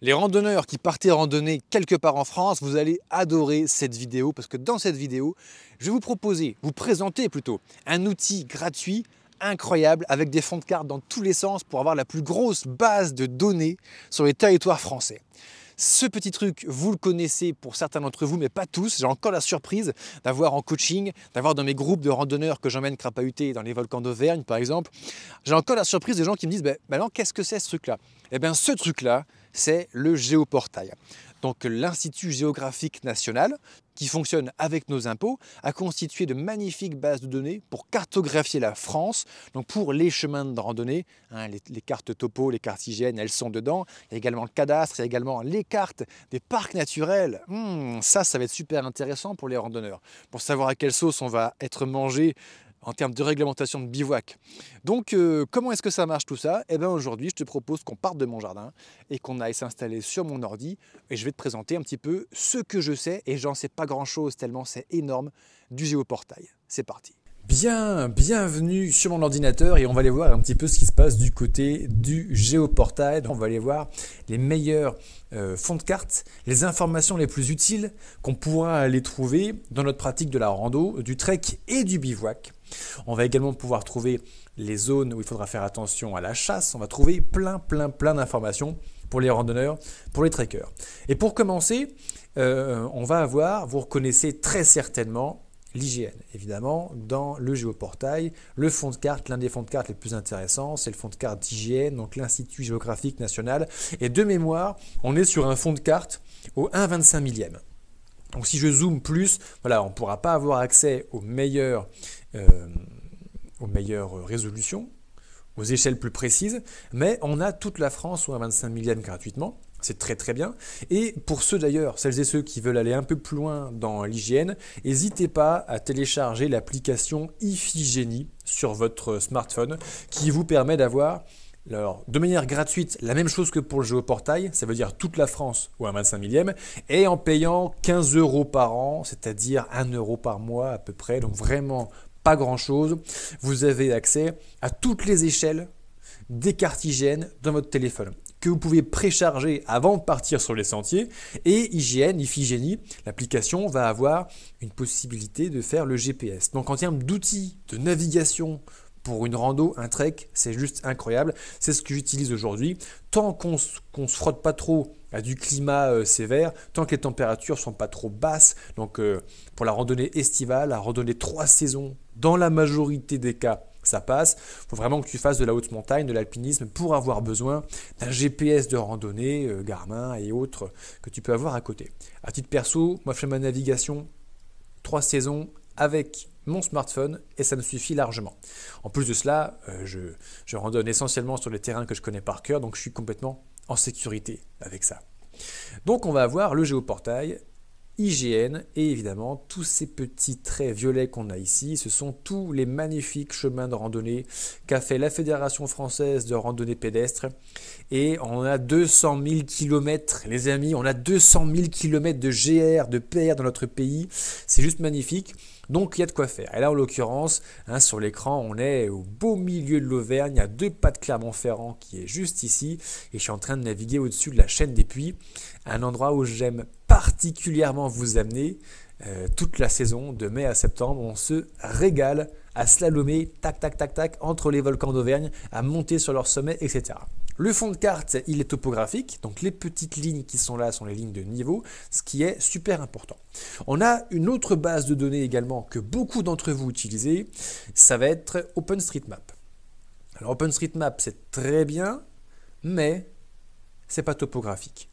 Les randonneurs qui partaient randonner quelque part en France, vous allez adorer cette vidéo parce que dans cette vidéo, je vais vous présenter plutôt un outil gratuit incroyable avec des fonds de carte dans tous les sens pour avoir la plus grosse base de données sur les territoires français. Ce petit truc, vous le connaissez pour certains d'entre vous, mais pas tous. J'ai encore la surprise d'avoir en coaching, d'avoir dans mes groupes de randonneurs que j'emmène crapahuter dans les volcans d'Auvergne, par exemple. J'ai encore la surprise des gens qui me disent maintenant, qu'est-ce que c'est ce truc-là? Eh bien, ce truc-là, c'est le géoportail. Donc, l'Institut géographique national, qui fonctionne avec nos impôts, a constitué de magnifiques bases de données pour cartographier la France, donc pour les chemins de randonnée, les cartes topo, les cartes hygiène, elles sont dedans. Il y a également le cadastre, il y a également les cartes des parcs naturels. Ça va être super intéressant pour les randonneurs, pour savoir à quelle sauce on va être mangé en termes de réglementation de bivouac. Donc, comment est-ce que ça marche tout ça? Eh bien, aujourd'hui, je te propose qu'on parte de mon jardin et qu'on aille s'installer sur mon ordi et je vais te présenter un petit peu ce que je sais, et j'en sais pas grand-chose tellement c'est énorme, du géoportail. C'est parti. Bienvenue sur mon ordinateur et on va aller voir un petit peu ce qui se passe du côté du géoportail. On va aller voir les meilleurs fonds de cartes, les informations les plus utiles qu'on pourra aller trouver dans notre pratique de la rando, du trek et du bivouac. On va également pouvoir trouver les zones où il faudra faire attention à la chasse. On va trouver plein d'informations pour les randonneurs, pour les trekkers. Et pour commencer, on va avoir, vous reconnaissez très certainement, l'IGN, évidemment, dans le géoportail. Le fonds de carte, l'un des fonds de carte les plus intéressants, c'est le fonds de carte d'IGN, donc l'Institut géographique national. Et de mémoire, on est sur un fonds de carte au 1/25 millième. Donc si je zoome plus, voilà, on ne pourra pas avoir accès aux meilleures résolutions, aux échelles plus précises, mais on a toute la France au 1/25 millième gratuitement. C'est très bien. Et pour ceux d'ailleurs, celles et ceux qui veulent aller un peu plus loin dans l'hygiène, n'hésitez pas à télécharger l'application Iphigénie sur votre smartphone qui vous permet d'avoir de manière gratuite la même chose que pour le géoportail, ça veut dire toute la France ou 1/25 millième, et en payant 15 € par an, c'est-à-dire 1 € par mois à peu près, donc vraiment pas grand-chose. Vous avez accès à toutes les échelles des cartes hygiène dans votre téléphone, que vous pouvez précharger avant de partir sur les sentiers. Et Iphigénie, l'application va avoir une possibilité de faire le GPS. Donc en termes d'outils de navigation pour une rando, un trek, c'est juste incroyable. C'est ce que j'utilise aujourd'hui. Tant qu'on ne se frotte pas trop à du climat sévère, tant que les températures ne sont pas trop basses. Donc pour la randonnée estivale, la randonnée 3 saisons, dans la majorité des cas, ça passe. Il faut vraiment que tu fasses de la haute montagne, de l'alpinisme pour avoir besoin d'un GPS de randonnée, Garmin et autres que tu peux avoir à côté. À titre perso, moi je fais ma navigation 3 saisons avec mon smartphone et ça me suffit largement. En plus de cela, je randonne essentiellement sur les terrains que je connais par cœur, donc je suis complètement en sécurité avec ça. Donc on va avoir le géoportail, IGN et évidemment tous ces petits traits violets qu'on a ici, ce sont tous les magnifiques chemins de randonnée qu'a fait la Fédération française de randonnée pédestre, et on a 200 000 km, les amis, on a 200 000 km de GR, de PR dans notre pays, c'est juste magnifique. Donc il y a de quoi faire. Et là en l'occurrence, sur l'écran, on est au beau milieu de l'Auvergne, à 2 pas de Clermont-Ferrand qui est juste ici, et je suis en train de naviguer au-dessus de la chaîne des Puys, un endroit où j'aime particulièrement vous amener toute la saison, de mai à septembre. On se régale à slalomer, tac, entre les volcans d'Auvergne, à monter sur leur sommet, etc. Le fond de carte, il est topographique, donc les petites lignes qui sont là sont les lignes de niveau, ce qui est super important. On a une autre base de données également que beaucoup d'entre vous utilisez, ça va être OpenStreetMap. Alors OpenStreetMap, c'est très bien, mais c'est pas topographique.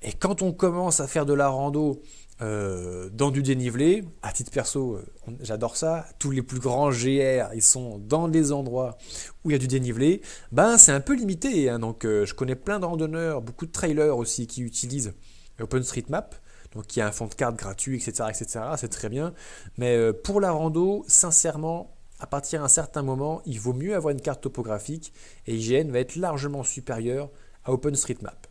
Et quand on commence à faire de la rando dans du dénivelé, à titre perso, j'adore ça. Tous les plus grands GR, ils sont dans des endroits où il y a du dénivelé. C'est un peu limité. Donc, je connais plein de randonneurs, beaucoup de trailers aussi qui utilisent OpenStreetMap. Donc, il y a un fond de carte gratuit, etc. C'est très bien. Mais pour la rando, sincèrement, à partir d'un certain moment, il vaut mieux avoir une carte topographique et IGN va être largement supérieur à OpenStreetMap.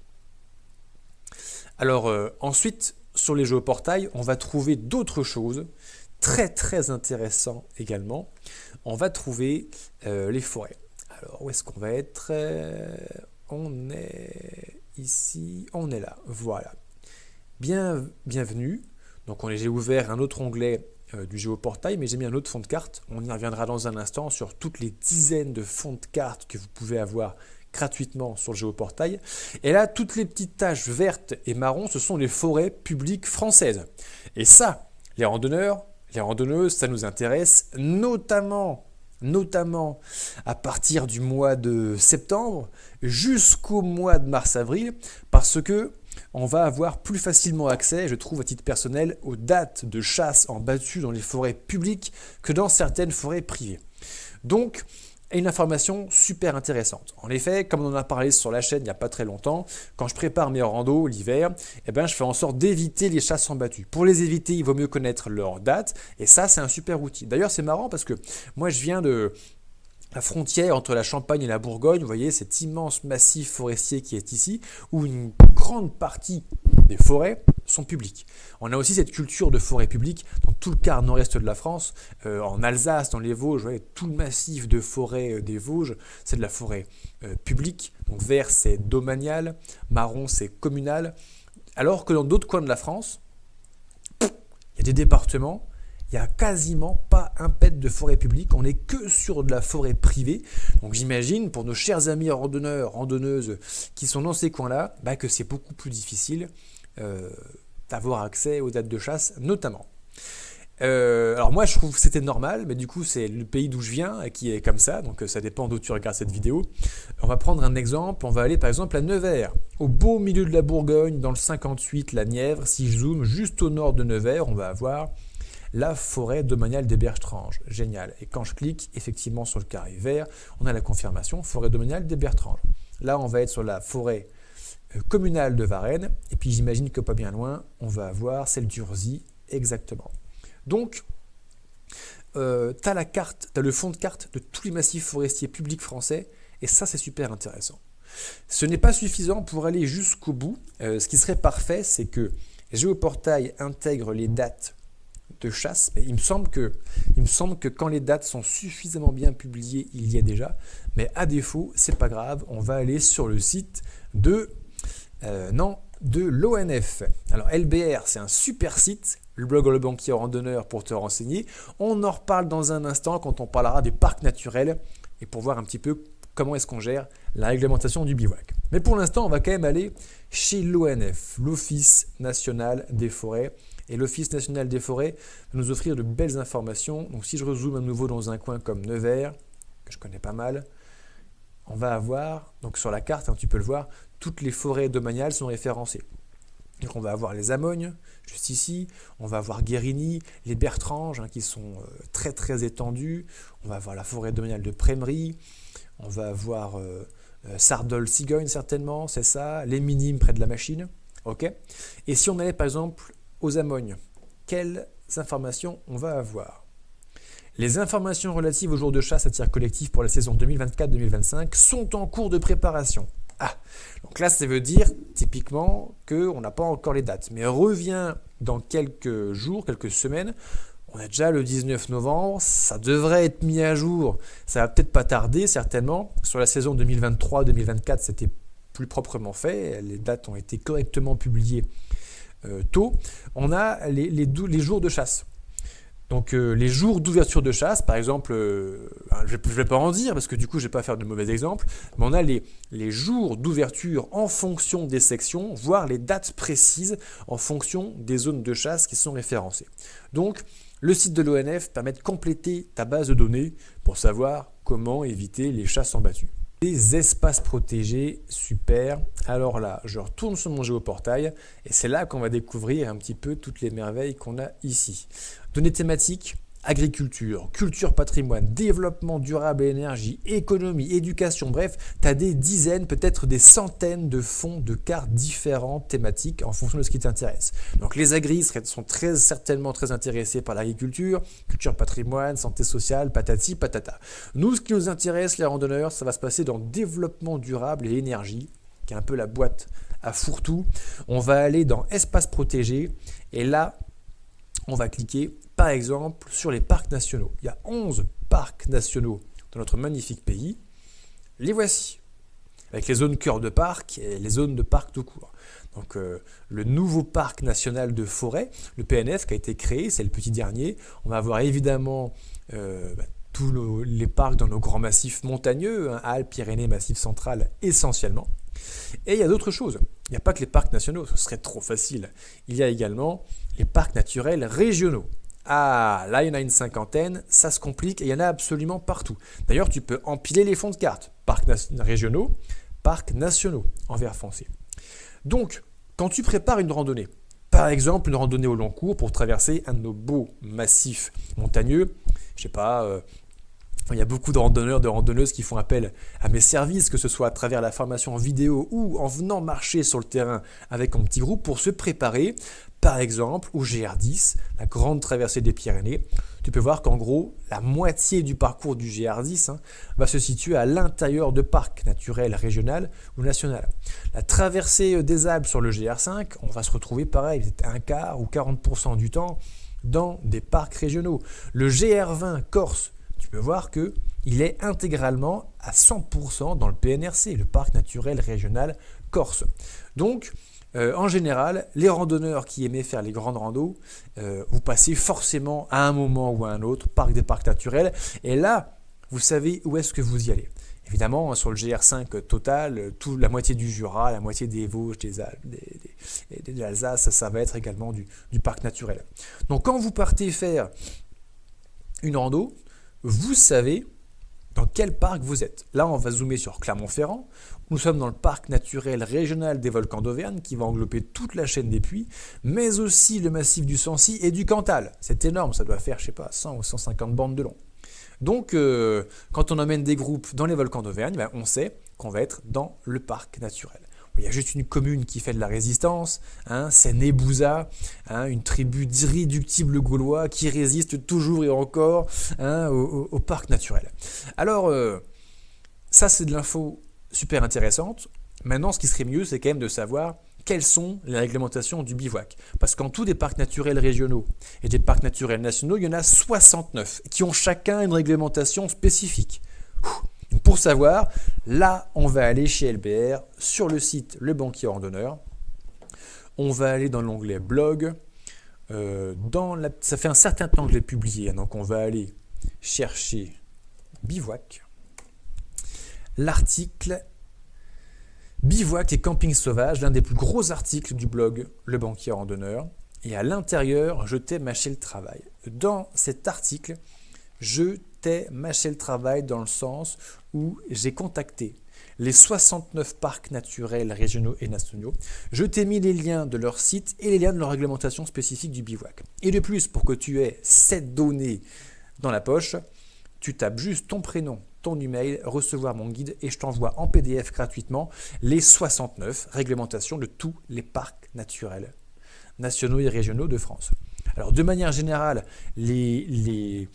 Alors ensuite, sur les géoportails, on va trouver d'autres choses très intéressantes également. On va trouver les forêts. Alors où est-ce qu'on va être? On est ici, on est là, voilà. Bienvenue. Donc j'ai ouvert un autre onglet du géoportail, mais j'ai mis un autre fond de carte. On y reviendra dans un instant sur toutes les dizaines de fonds de cartes que vous pouvez avoir gratuitement sur le géoportail. Et là, toutes les petites taches vertes et marron, ce sont les forêts publiques françaises. Et ça, les randonneurs, les randonneuses, ça nous intéresse notamment à partir du mois de septembre jusqu'au mois de mars-avril, parce que on va avoir plus facilement accès, je trouve à titre personnel, aux dates de chasse en battu dans les forêts publiques que dans certaines forêts privées. Donc, une information super intéressante. En effet, comme on en a parlé sur la chaîne il n'y a pas très longtemps, quand je prépare mes randos l'hiver, je fais en sorte d'éviter les chasses en battu. Pour les éviter, il vaut mieux connaître leur date, et ça, c'est un super outil. D'ailleurs, c'est marrant parce que moi, je viens de la frontière entre la Champagne et la Bourgogne, vous voyez cet immense massif forestier qui est ici, où une grande partie des forêts sont publiques. On a aussi cette culture de forêt publique dans tout le quart nord-est de la France, en Alsace, dans les Vosges, vous voyez, tout le massif de forêt des Vosges, c'est de la forêt publique. Donc vert, c'est domanial, marron, c'est communal. Alors que dans d'autres coins de la France, il y a des départements, il n'y a quasiment pas un pet de forêt publique, on n'est que sur de la forêt privée. Donc j'imagine pour nos chers amis randonneurs, randonneuses qui sont dans ces coins-là, que c'est beaucoup plus difficile d'avoir accès aux dates de chasse notamment. Alors moi je trouve que c'était normal, mais du coup c'est le pays d'où je viens qui est comme ça, donc ça dépend d'où tu regardes cette vidéo. On va prendre un exemple, on va aller par exemple à Nevers, au beau milieu de la Bourgogne, dans le 58, la Nièvre. Si je zoome juste au nord de Nevers, on va avoir la forêt domaniale des Bertranges. Génial. Et quand je clique effectivement sur le carré vert, on a la confirmation forêt domaniale des Bertranges. Là, on va être sur la forêt communale de Varennes. Et puis j'imagine que pas bien loin, on va avoir celle d'Urzy exactement. Donc, tu as la carte, tu as le fond de carte de tous les massifs forestiers publics français. Et ça, c'est super intéressant. Ce n'est pas suffisant pour aller jusqu'au bout. Ce qui serait parfait, c'est que Géoportail intègre les dates de chasse. Il me semble que quand les dates sont suffisamment bien publiées, il y a déjà. Mais à défaut, c'est pas grave, on va aller sur le site de l'ONF. Alors LBR, c'est un super site, le blog Le Banquier Randonneur pour te renseigner. On en reparle dans un instant quand on parlera des parcs naturels et pour voir un petit peu comment est-ce qu'on gère la réglementation du bivouac. Mais pour l'instant, on va quand même aller chez l'ONF, l'Office National des Forêts. Et l'Office National des Forêts va nous offrir de belles informations. Donc si je rezoome à nouveau dans un coin comme Nevers, que je connais pas mal, on va avoir, donc sur la carte, tu peux le voir, toutes les forêts domaniales sont référencées. Donc on va avoir les Amognes, juste ici, on va avoir Guérigny, les Bertranges, qui sont très très étendues, on va avoir la forêt domaniale de Prémery, on va avoir Sardol-Cigogne certainement, c'est ça, les Minimes près de la Machine, ok. Et si on allait par exemple aux Amognes, quelles informations on va avoir? Les informations relatives aux jours de chasse à tir collectif pour la saison 2024-2025 sont en cours de préparation. Donc là, ça veut dire typiquement qu'on n'a pas encore les dates. Mais reviens dans quelques jours, quelques semaines. On a déjà le 19 novembre, ça devrait être mis à jour. Ça va peut-être pas tarder, certainement. Sur la saison 2023-2024, c'était plus proprement fait. Les dates ont été correctement publiées tôt. On a les jours de chasse. Donc les jours d'ouverture de chasse, par exemple, je ne vais pas en dire parce que du coup je ne vais pas faire de mauvais exemples, mais on a les jours d'ouverture en fonction des sections, voire les dates précises en fonction des zones de chasse qui sont référencées. Donc le site de l'ONF permet de compléter ta base de données pour savoir comment éviter les chasses en battu. Des espaces protégés, super. Alors là, je retourne sur mon géoportail et c'est là qu'on va découvrir un petit peu toutes les merveilles qu'on a ici. Données thématiques, agriculture, culture patrimoine, développement durable et énergie, économie, éducation, bref, tu as des dizaines, peut-être des centaines de fonds de cartes différentes thématiques en fonction de ce qui t'intéresse. Donc les agris sont très certainement très intéressés par l'agriculture, culture patrimoine, santé sociale, patati patata. Nous, ce qui nous intéresse, les randonneurs, ça va se passer dans développement durable et énergie, qui est un peu la boîte à fourre-tout. On va aller dans espace protégé et là, on va cliquer par exemple sur les parcs nationaux. Il y a 11 parcs nationaux dans notre magnifique pays. Les voici. avec les zones cœur de parc et les zones de parc tout court. Donc le nouveau parc national de forêt, le PNF qui a été créé, c'est le petit dernier. On va avoir évidemment tous les parcs dans nos grands massifs montagneux, hein, Alpes, Pyrénées, Massif central essentiellement. Et il y a d'autres choses. Il n'y a pas que les parcs nationaux, ce serait trop facile. Il y a également les parcs naturels régionaux. Ah, là il y en a une cinquantaine, ça se complique et il y en a absolument partout. D'ailleurs, tu peux empiler les fonds de carte. Parcs régionaux, parcs nationaux en vert foncé. Donc, quand tu prépares une randonnée, par exemple une randonnée au long cours pour traverser un de nos beaux massifs montagneux, je sais pas, il y a beaucoup de randonneurs, de randonneuses qui font appel à mes services, que ce soit à travers la formation en vidéo ou en venant marcher sur le terrain avec un petit groupe pour se préparer, par exemple au GR10, la grande traversée des Pyrénées. Tu peux voir qu'en gros, la moitié du parcours du GR10 va se situer à l'intérieur de parcs naturels régionaux ou nationaux. La traversée des Alpes sur le GR5, on va se retrouver pareil, peut-être un quart ou 40% du temps dans des parcs régionaux. Le GR20 Corse, tu peux voir qu'il est intégralement à 100% dans le PNRC, le parc naturel régional Corse. Donc, en général, les randonneurs qui aimaient faire les grandes randos, vous passez forcément à un moment ou à un autre parc des parcs naturels. Et là, vous savez où est-ce que vous y allez. Évidemment, sur le GR5 total, la moitié du Jura, la moitié des Vosges, des Alpes, de l'Alsace, ça va être également du parc naturel. Donc quand vous partez faire une rando, vous savez dans quel parc vous êtes. Là, on va zoomer sur Clermont-Ferrand. Nous sommes dans le parc naturel régional des volcans d'Auvergne qui va englober toute la chaîne des Puys, mais aussi le massif du Sancy et du Cantal. C'est énorme, ça doit faire, je sais pas, 100 ou 150 bandes de long. Donc, quand on emmène des groupes dans les volcans d'Auvergne, on sait qu'on va être dans le parc naturel. Il y a juste une commune qui fait de la résistance, c'est Nebouza, une tribu d'irréductibles gaulois qui résiste toujours et encore au parc naturel. Alors, ça c'est de l'info super intéressante. Maintenant, ce qui serait mieux, c'est quand même de savoir quelles sont les réglementations du bivouac. Parce qu'en tout des parcs naturels régionaux et des parcs naturels nationaux, il y en a 69 qui ont chacun une réglementation spécifique. Pour savoir, là, on va aller chez LBR sur le site Le Banquier Randonneur. On va aller dans l'onglet blog. Ça fait un certain temps que je l'ai publié, donc on va aller chercher bivouac. L'article bivouac et camping sauvage, l'un des plus gros articles du blog Le Banquier Randonneur. Et à l'intérieur, je t'ai mâché le travail. Dans cet article, je t'ai mâché le travail dans le sens où j'ai contacté les 69 parcs naturels régionaux et nationaux. Je t'ai mis les liens de leur site et les liens de leur réglementation spécifique du bivouac. Et de plus, pour que tu aies cette donnée dans la poche, tu tapes juste ton prénom, ton email, recevoir mon guide et je t'envoie en PDF gratuitement les 69 réglementations de tous les parcs naturels nationaux et régionaux de France. Alors de manière générale, les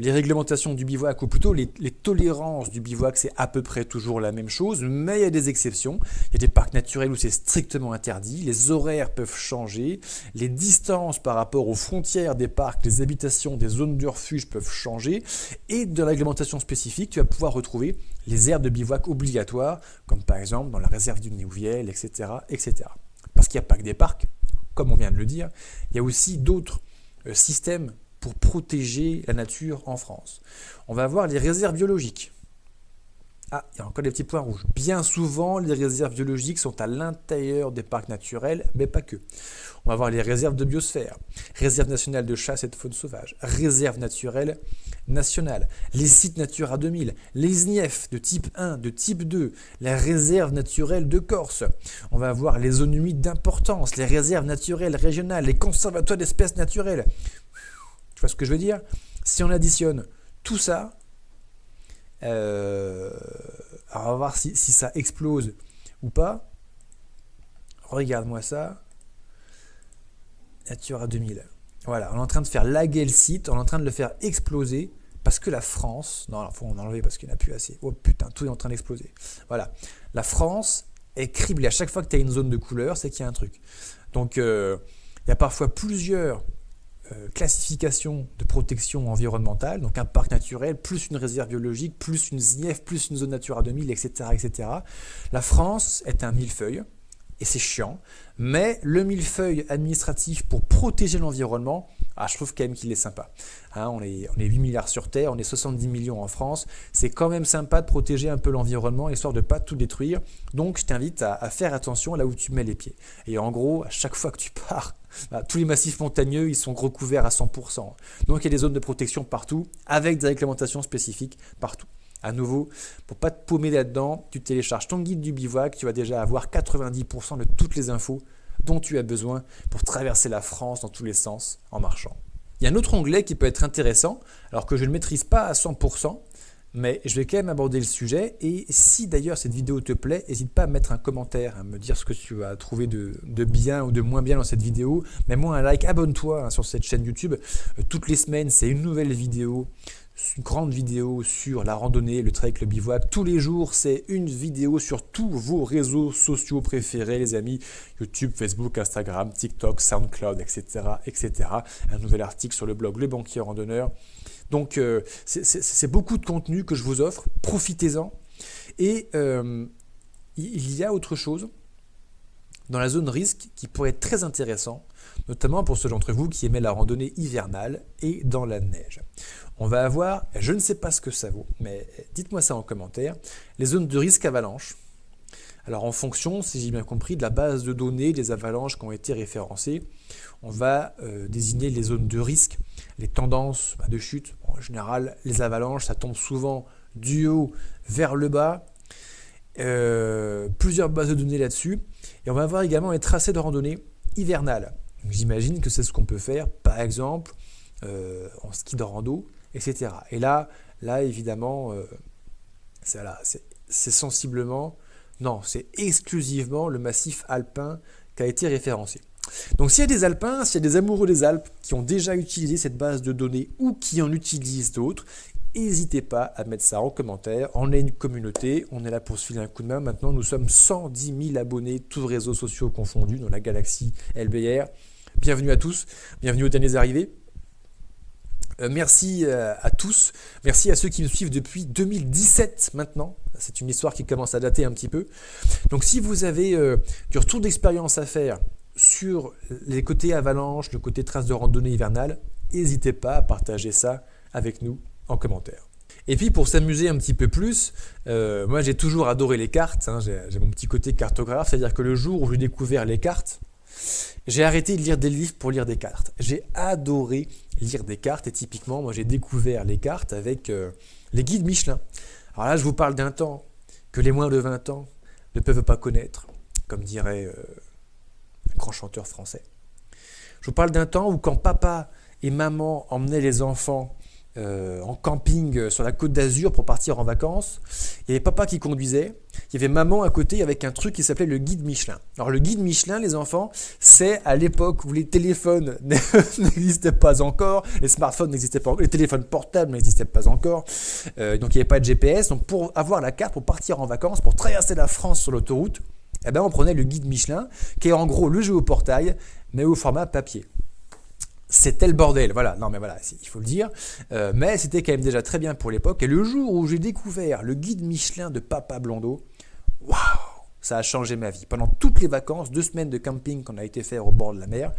réglementations du bivouac, ou plutôt les tolérances du bivouac, c'est à peu près toujours la même chose, mais il y a des exceptions. Il y a des parcs naturels où c'est strictement interdit, les horaires peuvent changer, les distances par rapport aux frontières des parcs, les habitations, des zones de refuge peuvent changer, et de la réglementation spécifique, tu vas pouvoir retrouver les aires de bivouac obligatoires, comme par exemple dans la réserve du Néouviel, etc., etc. Parce qu'il n'y a pas que des parcs, comme on vient de le dire, il y a aussi d'autres systèmes pour protéger la nature en France. On va voir les réserves biologiques. Ah, il y a encore des petits points rouges. Bien souvent, les réserves biologiques sont à l'intérieur des parcs naturels, mais pas que. On va voir les réserves de biosphère, réserve nationale de chasse et de faune sauvage, réserve naturelle nationale, les sites Natura 2000, les INIEF de type 1, de type 2, la réserve naturelle de Corse. On va voir les zones humides d'importance, les réserves naturelles régionales, les conservatoires d'espèces naturelles. Tu vois ce que je veux dire? Si on additionne tout ça, alors on va voir si ça explose ou pas. Regarde-moi ça. Natura 2000. Voilà, on est en train de faire laguer le site, on est en train de le faire exploser parce que la France... Non, il faut en enlever parce qu'il n'y en a plus assez. Oh putain, tout est en train d'exploser. Voilà, la France est criblée. À chaque fois que tu as une zone de couleur, c'est qu'il y a un truc. Donc, il y a parfois plusieurs classification de protection environnementale, donc un parc naturel, plus une réserve biologique, plus une ZNIEF, plus une zone Natura 2000, etc., etc. La France est un millefeuille, et c'est chiant, mais le millefeuille administratif pour protéger l'environnement, je trouve quand même qu'il est sympa. Hein, on est 8 milliards sur Terre, on est 70 millions en France, c'est quand même sympa de protéger un peu l'environnement, histoire de ne pas tout détruire. Donc je t'invite à faire attention là où tu mets les pieds. Et en gros, à chaque fois que tu pars, tous les massifs montagneux, ils sont recouverts à 100%. Donc il y a des zones de protection partout, avec des réglementations spécifiques partout. À nouveau, pour pas te paumer là-dedans, tu télécharges ton guide du bivouac, tu vas déjà avoir 90% de toutes les infos dont tu as besoin pour traverser la France dans tous les sens en marchant. Il y a un autre onglet qui peut être intéressant, alors que je ne maîtrise pas à 100%, mais je vais quand même aborder le sujet. Et si d'ailleurs cette vidéo te plaît, n'hésite pas à mettre un commentaire, à me dire ce que tu as trouvé de bien ou de moins bien dans cette vidéo. Mets-moi un like, abonne-toi sur cette chaîne YouTube. Toutes les semaines, c'est une nouvelle vidéo, une grande vidéo sur la randonnée, le trek, le bivouac. Tous les jours, c'est une vidéo sur tous vos réseaux sociaux préférés, les amis. YouTube, Facebook, Instagram, TikTok, SoundCloud, etc., etc. Un nouvel article sur le blog Le Banquier Randonneur. Donc, c'est beaucoup de contenu que je vous offre. Profitez-en. Et il y a autre chose dans la zone risque qui pourrait être très intéressant, notamment pour ceux d'entre vous qui aimaient la randonnée hivernale et dans la neige. On va avoir, je ne sais pas ce que ça vaut, mais dites-moi ça en commentaire, les zones de risque avalanche. Alors en fonction, si j'ai bien compris, de la base de données des avalanches qui ont été référencées, on va désigner les zones de risque, les tendances de chute. En général, les avalanches, ça tombe souvent du haut vers le bas. Plusieurs bases de données là-dessus. Et on va avoir également les tracés de randonnée hivernale. J'imagine que c'est ce qu'on peut faire, par exemple, en ski de rando, etc. Et là évidemment, c'est sensiblement, non, c'est exclusivement le massif alpin qui a été référencé. Donc s'il y a des alpins, s'il y a des amoureux des Alpes qui ont déjà utilisé cette base de données ou qui en utilisent d'autres, n'hésitez pas à mettre ça en commentaire. On est une communauté, on est là pour se filer un coup de main. Maintenant, nous sommes 110 000 abonnés, tous réseaux sociaux confondus, dans la galaxie LBR. Bienvenue à tous, bienvenue aux derniers arrivés. Merci à tous, merci à ceux qui me suivent depuis 2017 maintenant. C'est une histoire qui commence à dater un petit peu. Donc si vous avez du retour d'expérience à faire sur les côtés avalanche, le côté trace de randonnée hivernale, n'hésitez pas à partager ça avec nous en commentaire. Et puis pour s'amuser un petit peu plus, moi j'ai toujours adoré les cartes, hein, j'ai mon petit côté cartographe, c'est-à-dire que le jour où j'ai découvert les cartes, j'ai arrêté de lire des livres pour lire des cartes. J'ai adoré lire des cartes et typiquement, moi j'ai découvert les cartes avec les guides Michelin. Alors là, je vous parle d'un temps que les moins de 20 ans ne peuvent pas connaître, comme dirait un grand chanteur français. Je vous parle d'un temps où quand papa et maman emmenaient les enfants en camping sur la Côte d'Azur pour partir en vacances, il y avait papa qui conduisait, il y avait maman à côté avec un truc qui s'appelait le guide Michelin. Alors le guide Michelin, les enfants, c'est à l'époque où les téléphones n'existaient pas encore, les smartphones n'existaient pas encore, les téléphones portables n'existaient pas encore, donc il n'y avait pas de GPS. Donc pour avoir la carte, pour partir en vacances, pour traverser la France sur l'autoroute, eh ben on prenait le guide Michelin, qui est en gros le géoportail, mais au format papier. C'était le bordel, voilà, non mais voilà, il faut le dire, mais c'était quand même déjà très bien pour l'époque. Et le jour où j'ai découvert le guide Michelin de Papa Blondeau, waouh, ça a changé ma vie. Pendant toutes les vacances, 2 semaines de camping qu'on a été faire au bord de la mer,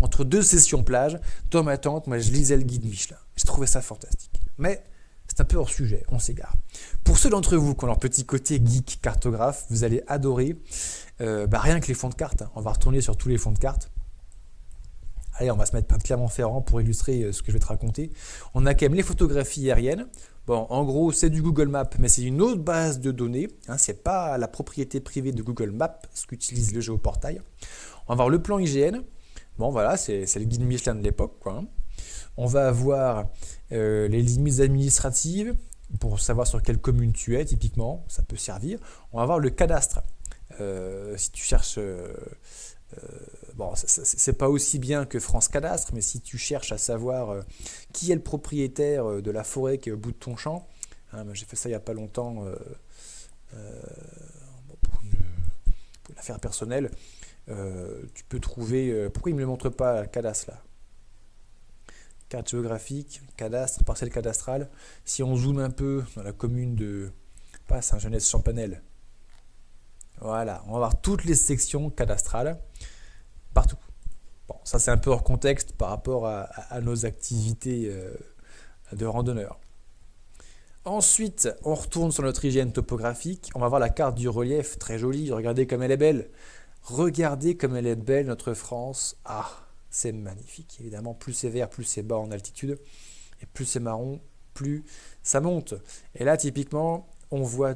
entre 2 sessions plage, dans ma tente, moi je lisais le guide Michelin. J'ai trouvé ça fantastique. Mais c'est un peu hors sujet, on s'égare. Pour ceux d'entre vous qui ont leur petit côté geek cartographe, vous allez adorer rien que les fonds de cartes. Hein. On va retourner sur tous les fonds de cartes. Allez, on va se mettre Clermont-Ferrand pour illustrer ce que je vais te raconter. On a quand même les photographies aériennes. Bon, en gros, c'est du Google Maps, mais c'est une autre base de données. Hein, ce n'est pas la propriété privée de Google Maps, ce qu'utilise le géoportail. On va avoir le plan IGN. Bon, voilà, c'est le guide Michelin de l'époque, quoi. Hein. On va avoir les limites administratives pour savoir sur quelle commune tu es, typiquement. Ça peut servir. On va avoir le cadastre. Si tu cherches... bon, c'est pas aussi bien que France Cadastre, mais si tu cherches à savoir qui est le propriétaire de la forêt qui est au bout de ton champ, hein, j'ai fait ça il n'y a pas longtemps pour une affaire personnelle, tu peux trouver... pourquoi il ne me le montre pas, le cadastre là? carte géographique, cadastre, parcelle cadastrale. Si on zoome un peu dans la commune de Saint-Genès-Champanel, voilà, on va voir toutes les sections cadastrales partout. Bon, ça c'est un peu hors contexte par rapport à nos activités de randonneurs. Ensuite, on retourne sur notre hygiène topographique. On va voir la carte du relief, très jolie. Regardez comme elle est belle. Regardez comme elle est belle, notre France. Ah, c'est magnifique. Évidemment, plus c'est vert, plus c'est bas en altitude. Et plus c'est marron, plus ça monte. Et là, typiquement, on voit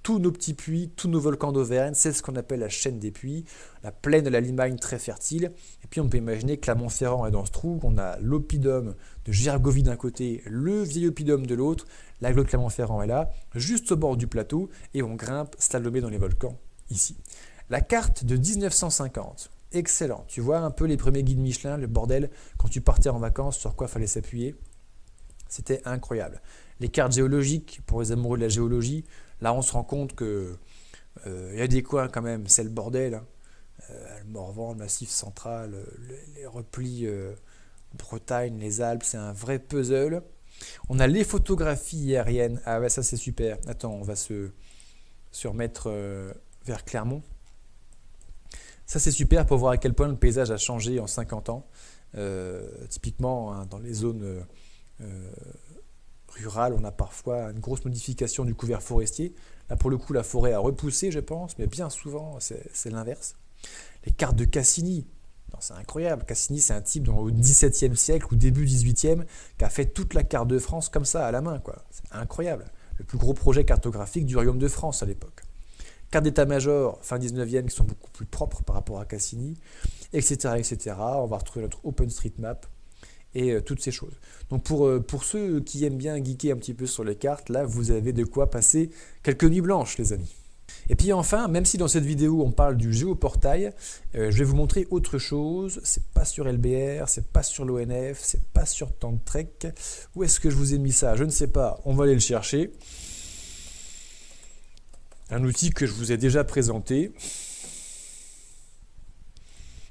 tous nos petits puits, tous nos volcans d'Auvergne. C'est ce qu'on appelle la chaîne des puits. La plaine de la Limagne très fertile. Et puis, on peut imaginer que Clermont-Ferrand est dans ce trou. On a l'oppidum de Gergovie d'un côté, le vieil oppidum de l'autre. L'agglo de Clermont-Ferrand est là, juste au bord du plateau. Et on grimpe slalomé dans les volcans, ici. La carte de 1950. Excellent. Tu vois un peu les premiers guides Michelin, le bordel, quand tu partais en vacances, sur quoi fallait s'appuyer. C'était incroyable. Les cartes géologiques, pour les amoureux de la géologie, là on se rend compte que y a des coins quand même, c'est le bordel. Hein. Le Morvan, le Massif central, les replis Bretagne, les Alpes, c'est un vrai puzzle. On a les photographies aériennes. Ah ouais, ça c'est super. Attends, on va se remettre vers Clermont. Ça c'est super pour voir à quel point le paysage a changé en 50 ans. Typiquement, hein, dans les zones rurales, on a parfois une grosse modification du couvert forestier. Là pour le coup, la forêt a repoussé, je pense, mais bien souvent c'est l'inverse. Les cartes de Cassini, c'est incroyable. Cassini, c'est un type au XVIIe siècle ou début XVIIIe qui a fait toute la carte de France comme ça à la main, quoi. C'est incroyable. Le plus gros projet cartographique du royaume de France à l'époque. Cartes d'état-major fin 19e qui sont beaucoup plus propres par rapport à Cassini, etc., etc. On va retrouver notre OpenStreetMap et toutes ces choses. Donc pour ceux qui aiment bien geeker un petit peu sur les cartes, là vous avez de quoi passer quelques nuits blanches, les amis. Et puis enfin, même si dans cette vidéo on parle du géoportail, je vais vous montrer autre chose. C'est pas sur LBR, c'est pas sur l'ONF, c'est pas sur Tantrek. Où est-ce que je vous ai mis ça? Je ne sais pas, on va aller le chercher. Un outil que je vous ai déjà présenté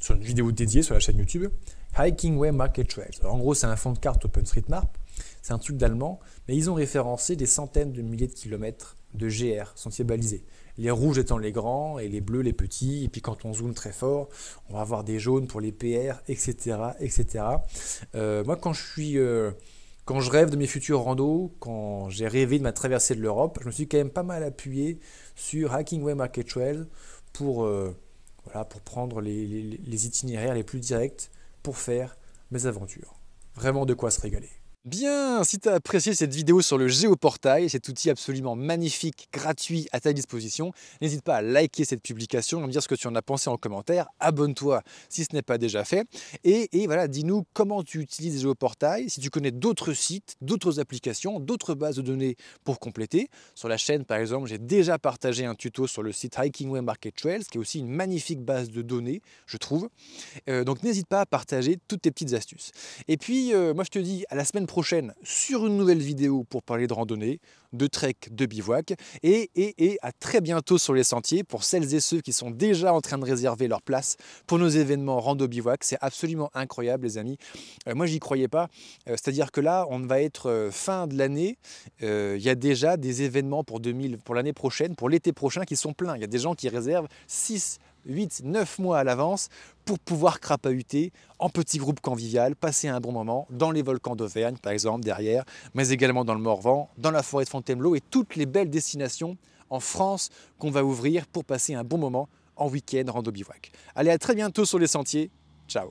sur une vidéo dédiée sur la chaîne YouTube, Hikingway Market Trails. Alors, en gros, c'est un fond de carte OpenStreetMap, c'est un truc d'allemand, mais ils ont référencé des centaines de milliers de kilomètres de GR, sentiers balisés. Les rouges étant les grands et les bleus les petits, et puis quand on zoome très fort, on va avoir des jaunes pour les PR, etc. etc. Moi, quand je rêve de mes futurs randos, quand j'ai rêvé de ma traversée de l'Europe, je me suis quand même pas mal appuyé sur Hikingway Market Trails pour prendre les itinéraires les plus directs pour faire mes aventures. Vraiment de quoi se régaler. Bien, si tu as apprécié cette vidéo sur le géoportail, cet outil absolument magnifique, gratuit à ta disposition, n'hésite pas à liker cette publication, à me dire ce que tu en as pensé en commentaire, abonne-toi si ce n'est pas déjà fait, et voilà, dis-nous comment tu utilises le géoportail, si tu connais d'autres sites, d'autres applications, d'autres bases de données pour compléter. Sur la chaîne par exemple, j'ai déjà partagé un tuto sur le site Hikingway Market Trails, qui est aussi une magnifique base de données, je trouve. Donc n'hésite pas à partager toutes tes petites astuces. Et puis, moi je te dis à la semaine prochaine sur une nouvelle vidéo pour parler de randonnée, de trek, de bivouac et à très bientôt sur les sentiers pour celles et ceux qui sont déjà en train de réserver leur place pour nos événements rando bivouac. C'est absolument incroyable les amis. Moi j'y croyais pas, c'est-à-dire que là on va être fin de l'année, il y a déjà des événements pour l'année prochaine, pour l'été prochain qui sont pleins. Il y a des gens qui réservent 6, 8, 9 mois à l'avance pour pouvoir crapahuter en petit groupe convivial, passer un bon moment dans les volcans d'Auvergne par exemple derrière, mais également dans le Morvan, dans la forêt de Fontainebleau et toutes les belles destinations en France qu'on va ouvrir pour passer un bon moment en week-end rando bivouac. Allez, à très bientôt sur les sentiers, ciao.